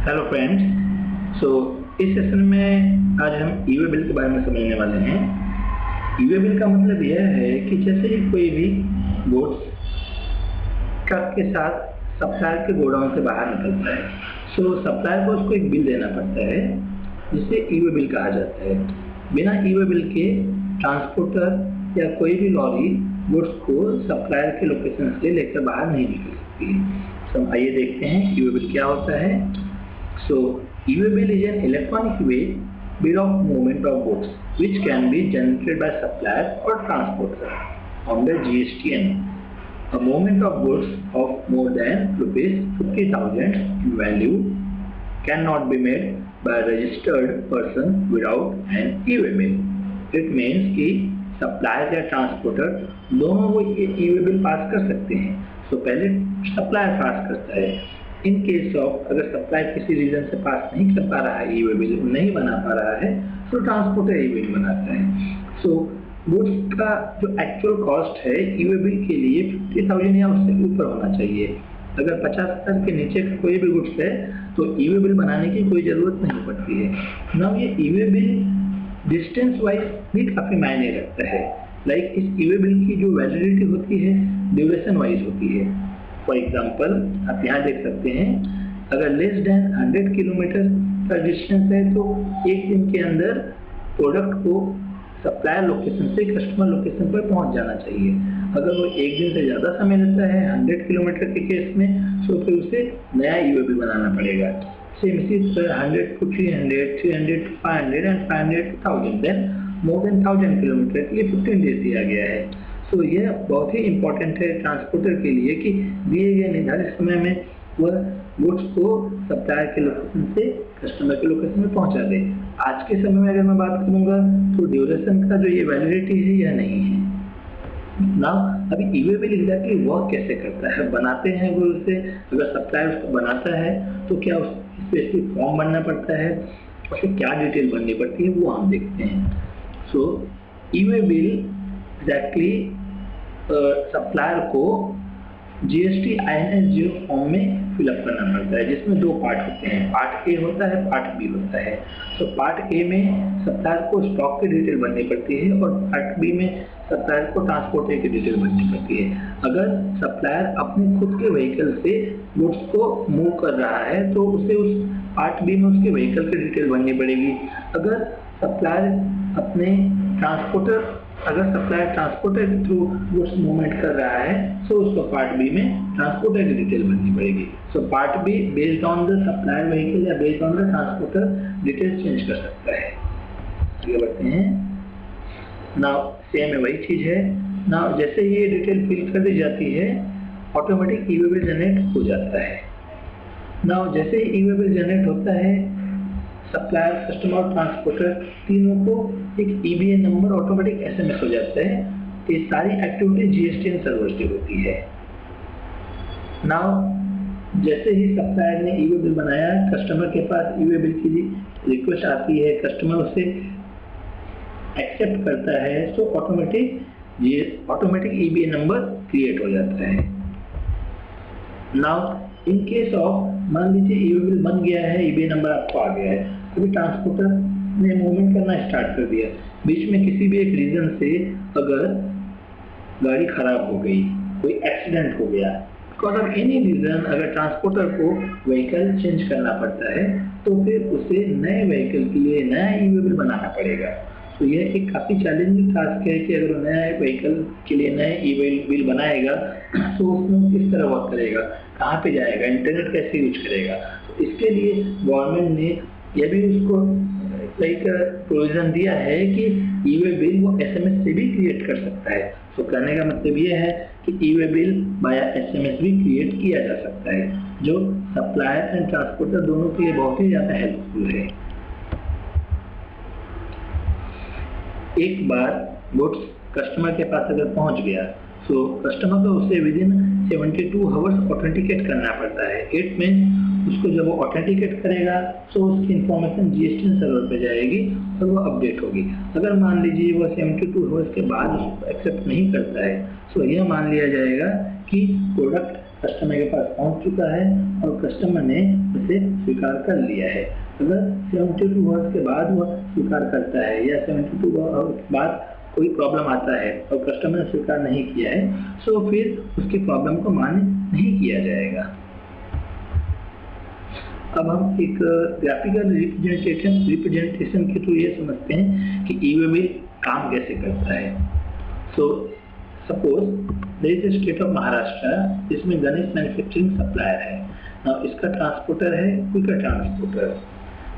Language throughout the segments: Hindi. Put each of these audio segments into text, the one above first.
Hello friends. इस सेशन में आज हम ई वे बिल के बारे में समझने वाले हैं। ई वे बिल का मतलब यह है कि जैसे ही कोई भी गुड्स ट्रक के साथ सप्लायर के गोडाउन से बाहर निकलता है, सप्लायर को उसको एक बिल देना पड़ता है जिसे ई वे बिल कहा जाता है। बिना ई वे बिल के ट्रांसपोर्टर या कोई भी लॉरी गुड्स को सप्लायर के लोकेशन से लेकर बाहर नहीं निकल सकती है। आइए देखते हैं ई वे बिल क्या होता है। E-way bill is an electronic way bill of movement of goods which can be generated by supplier or transporter under GSTN. A movement of goods of more than rupees 50,000 in value cannot be made by a registered person without an E-way bill. It means कि सप्लायर या ट्रांसपोर्टर दोनों वो ई-वे बिल पास कर सकते हैं। पहले सप्लायर पास करता है। इन केस ऑफ अगर सप्लायर किसी रीजन से पास नहीं कर पा रहा है, ई वे बिल नहीं बना पा रहा है, तो ट्रांसपोर्टर ई बिल बनाता है। गुड्स का जो एक्चुअल कॉस्ट है ई वे बिल के लिए 50,000 या उससे ऊपर होना चाहिए। अगर 50,000 के नीचे का कोई भी गुड्स है तो ई वे बिल बनाने की कोई जरूरत नहीं पड़ती है। नाउ ये ई वे बिल डिस्टेंस वाइज भी काफी मायने रखता है। लाइक इस ई वे बिल की जो वैलिडिटी होती है ड्यूरेशन वाइज होती है। फॉर एग्जाम्पल आप यहाँ देख सकते हैं, अगर लेस देन 100 किलोमीटर का डिस्टेंस है तो एक दिन के अंदर प्रोडक्ट को सप्लायर लोकेशन से कस्टमर लोकेशन पर पहुंच जाना चाहिए। अगर वो एक दिन से ज़्यादा समय लेता है 100 किलोमीटर के केस में, तो फिर उसे नया ई वे बिल बनाना पड़ेगा। सेम इसी तरह 100 to 300, 300 to 500 and 500 to 1000, then more than 1000 kilometre के लिए 15 डेज दिया गया है। यह बहुत ही इम्पोर्टेंट है ट्रांसपोर्टर के लिए कि दिए गए निर्धारित समय में वह गुड्स को सप्लायर के लोकेशन से कस्टमर के लोकेशन में पहुंचा दे। आज के समय में अगर मैं बात करूंगा तो ड्यूरेशन का जो ये वैलिडिटी है यह नहीं है। नाउ अभी ई वे बिल एग्जैक्टली वर्क कैसे करता है, बनाते हैं गुड्स से, अगर सप्लायर उसको बनाता है तो क्या उस स्पेसिफिक फॉर्म बनना पड़ता है, उसे क्या डिटेल बननी पड़ती है, वो हम देखते हैं। ई वे बिल एग्जैक्टली सप्लायर को GST INS 0 फॉर्म में फिलअप करना पड़ता है, जिसमें दो पार्ट होते हैं। पार्ट ए होता है, पार्ट बी होता है। पार्ट ए में सप्लायर को स्टॉक की डिटेल भरनी पड़ती है और पार्ट बी में सप्लायर को ट्रांसपोर्टर की डिटेल भरनी पड़ती है। अगर सप्लायर अपने खुद के व्हीकल से गुड्स को मूव कर रहा है तो उसे उस पार्ट बी में उसके व्हीकल की डिटेल भरनी पड़ेगी। अगर सप्लायर ट्रांसपोर्टर के थ्रू गुड्स मूवमेंट कर रहा है तो उसको पार्ट बी में ट्रांसपोर्टर की डिटेल भरनी पड़ेगी। Part B based on the supplier vehicle या based on the transporter detail change कर सकता है। आगे बढ़ते हैं। नाउ सेम है, वही चीज है। नाउ जैसे ये डिटेल फिल कर दी जाती है, ऑटोमेटिक ई वे बिल जनरेट हो जाता है। नाउ जैसे ई वे बिल जनरेट होता है, सप्लायर, कस्टमर और ट्रांसपोर्टर तीनों को एक EBA नंबर ऑटोमेटिक SMS हो जाता है। ये सारी एक्टिविटी GSTN सर्वर से होती है। नाउ जैसे ही सप्लायर ने ई वे बिल बनाया, कस्टमर के पास ई वे बिल की रिक्वेस्ट आती है, कस्टमर उसे एक्सेप्ट करता है, तो ऑटोमेटिक EBA नंबर क्रिएट हो जाता है। नाउ इन केस ऑफ, मान लीजिए ई वे बिल बन गया है, EBA नंबर आपको आ गया है, अभी ट्रांसपोर्टर ने मूवमेंट करना स्टार्ट कर दिया। बीच में किसी भी एक रीजन से अगर गाड़ी खराब हो गई, कोई एक्सीडेंट हो गया, बिकॉज ऑफ एनी रीजन अगर ट्रांसपोर्टर को व्हीकल चेंज करना पड़ता है तो फिर उसे नए व्हीकल के लिए नया ई वे बिल बनाना पड़ेगा। यह एक काफी चैलेंजिंग टास्क है कि अगर नया व्हीकल के लिए नया ई वे बिल बनाएगा तो उसमें किस तरह वर्क करेगा, कहाँ पे जाएगा, इंटरनेट कैसे यूज करेगा। इसके लिए गवर्नमेंट ने यह भी उसको प्रोविजन दिया है कि ई वे बिल वो SMS से भी क्रिएट कर सकता है। कहने का मतलब ये है कि ई वे बिल बाया SMS भी क्रिएट किया जा सकता है, जो सप्लायर एंड ट्रांसपोर्टर दोनों के लिए बहुत ही ज्यादा हेल्पफुल है। एक बार गुड्स कस्टमर के पास अगर पहुंच गया तो कस्टमर को उसे विदिन 72 आवर्स ऑथेंटिकेट करना पड़ता है। इट मीन्स उसको जब वो ऑथेंटिकेट करेगा तो उसकी इंफॉर्मेशन GSTN सर्वर पे जाएगी और वो अपडेट होगी। अगर मान लीजिए वो 72 आवर्स के बाद उसको एक्सेप्ट नहीं करता है तो यह मान लिया जाएगा कि प्रोडक्ट कस्टमर के पास पहुंच चुका है और कस्टमर ने उसे स्वीकार कर लिया है। अगर 72 आवर्स के बाद वह स्वीकार करता है या 72 आवर्स के बाद कोई प्रॉब्लम आता है और कस्टमर ने स्वीकार नहीं किया है, तो फिर उसकी प्रॉब्लम को मान्य नहीं किया जाएगा। अब हम एक ग्राफिकल रिप्रेजेंटेशन के थ्रू ये समझते हैं कि ई-वे बिल काम कैसे करता है। So suppose there is a state of Maharashtra जिसमें गणेश मैन्युफैक्चरिंग सप्लायर है। नाउ इसका ट्रांसपोर्टर है क्विकर ट्रांसपोर्टर।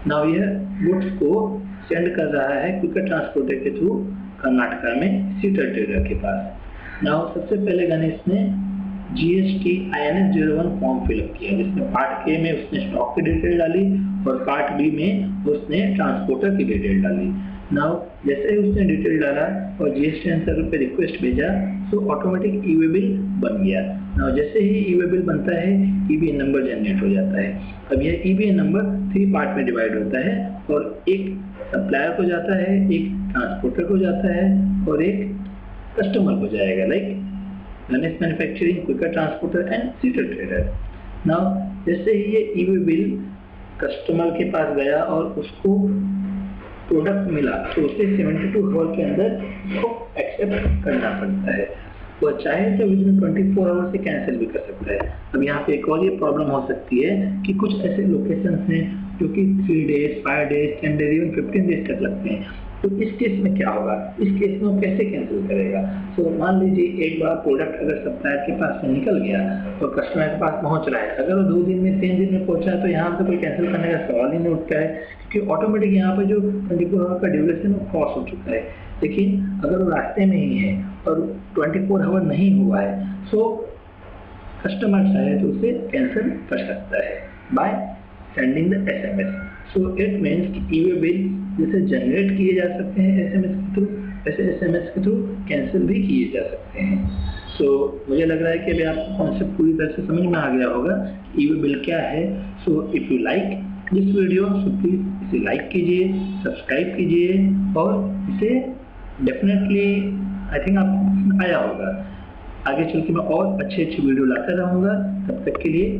नाउ यह गुड्स को सेंड कर रहा है क्विकर ट्रांसपोर्टर के थ्रू कर्नाटका में सीटर ट्रेडर के पास। नाउ सबसे पहले गणेश ने GST INS 01 फॉर्म फिलअप किया, जिसमें पार्ट ए में उसने स्टॉक की डिटेल डाली और पार्ट बी में उसने ट्रांसपोर्टर की डिटेल डाली। नाउ जैसे ही उसने डिटेल डाला और GST आंसर पे रिक्वेस्ट भेजा तो ऑटोमेटिक ई-वे बिल बन गया। नाउ जैसे ही ई-वे बिल बनता है EBN नंबर जनरेट हो जाता है। अब यह EBN नंबर 3 पार्ट में डिवाइड होता है और एक सप्लायर को जाता है, एक ट्रांसपोर्टर को जाता है और एक कस्टमर को जाएगा, like Ganesh manufacturing, Quicker transporter and सीटर ट्रेडर। नाउ जैसे ही ये ई-वे बिल कस्टमर के पास गया और उसको प्रोडक्ट मिला तो उसे 72 आवर के अंदर उसको एक्सेप्ट करना पड़ता है। वह चाहे तो विदिन 24 आवर से कैंसिल भी कर सकता है। अब यहाँ पे एक और ये प्रॉब्लम हो सकती है कि कुछ ऐसे लोकेशंस हैं जो कि 3 days, 5 days, 10 days, even 15 days तक लगते हैं। तो इस केस में क्या होगा, इस केस में वो कैसे कैंसिल करेगा। तो मान लीजिए एक बार प्रोडक्ट अगर सप्लायर के पास से निकल गया और कस्टमर के पास पहुंच रहा है, अगर वो 2 दिन में 3 दिन में पहुंचा है तो यहाँ पे कोई कैंसिल करने का सवाल ही नहीं उठता है, क्योंकि ऑटोमेटिक यहाँ पे जो 24 आवर का ड्यूरेशन वो क्रॉस हो चुका है। लेकिन अगर वो रास्ते में ही है और 24 आवर नहीं हुआ है तो कस्टमर चाहे तो उसे कैंसिल कर सकता है by sending the SMS। So it means कि ई-वे बिल जैसे जनरेट किए जा सकते हैं SMS के थ्रू, वैसे SMS के थ्रू कैंसिल भी किए जा सकते हैं। सो मुझे लग रहा है कि अभी आपको कॉन्सेप्ट पूरी तरह से समझ में आ गया होगा ई-वे बिल क्या है। So if you like this video so please इसे लाइक कीजिए, सब्सक्राइब कीजिए और इसे डेफिनेटली आई थिंक आपको पसंद आया होगा। आगे चल के मैं और अच्छे वीडियो लाता रहूँगा। तब तक के लिए